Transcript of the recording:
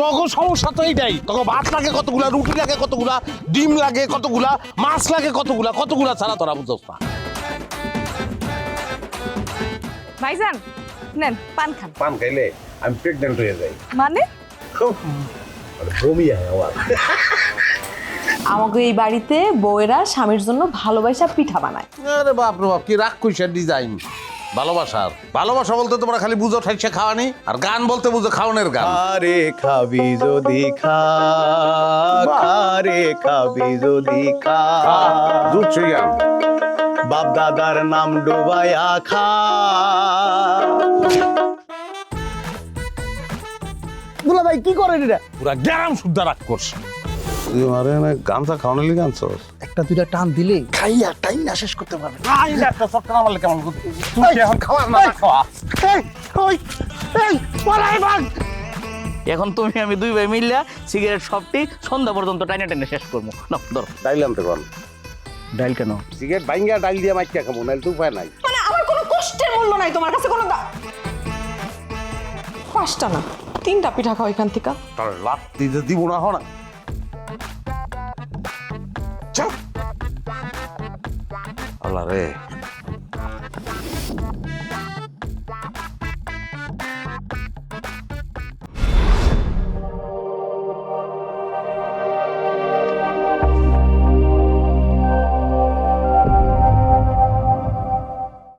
তখন সমস্যা তো এইটাই, তখন ভাত লাগে কতগুলা, রুটি লাগে কতগুলা, ডিম লাগে কতগুলা, মাছ লাগে কতগুলা, কতগুলা ছাড়া তোরা বুঝছ না। ভাইজান নেন পান খান। পান খাইলে আমি প্রেগনেন্ট হয়ে যাই, মানে বমি হয় আমার। আমাকে এই বাড়িতে বউয়েরা স্বামীর জন্য ভালোবাসা পিঠা বানায়। আরে বাপ রে বাপ, কি রাগ কইসার ডিজাইন। ভালোবাসার ভালোবাসা বলতে তোমরা খালি বুঝো ঠাইসে খাওয়ানি, আর গান বলতে বুঝো খাওয়ানোর গান। আরে খাবি যদি খা, খারে খাবি যদি খা, জুটছে গান। বাপ দাদার নাম ডুবাইয়া খা। দুলা ভাই কি করেন এটা? পুরা গ্রাম শুদ্ধ রাগ করছে। তুই মারে না গামছা খাওয়ানো লিগে আনছস? একটা দুইটা টান দিলে খাইয়া টাইম না শেষ করতে পারবে। আই না একটা সটকা মারলে কেমন করতে? তুই কি এখন খাওয়ার না খাওয়া? এই ওই এই পলাই ভাগ। এখন তুমি আমি দুই ভাই মিললা সিগারেট সবটি সন্ধ্যা পর্যন্ত টাইনে টাইনে শেষ করবো। না ধরো ডাইল আনতে কোন ডাইল কেন? সিগারেট ভাঙ্গা ডাইল দিয়ে মাইকা খাবো, নাইলে তো উপায় নাই। মানে আমার কোনো কষ্টের মূল্য নাই তোমার কাছে, কোনো 5টা না 3টা পিঠা খাও এখান থেকে। তোর লাত্তি যে দিব না হনা। আল্লাহ রে,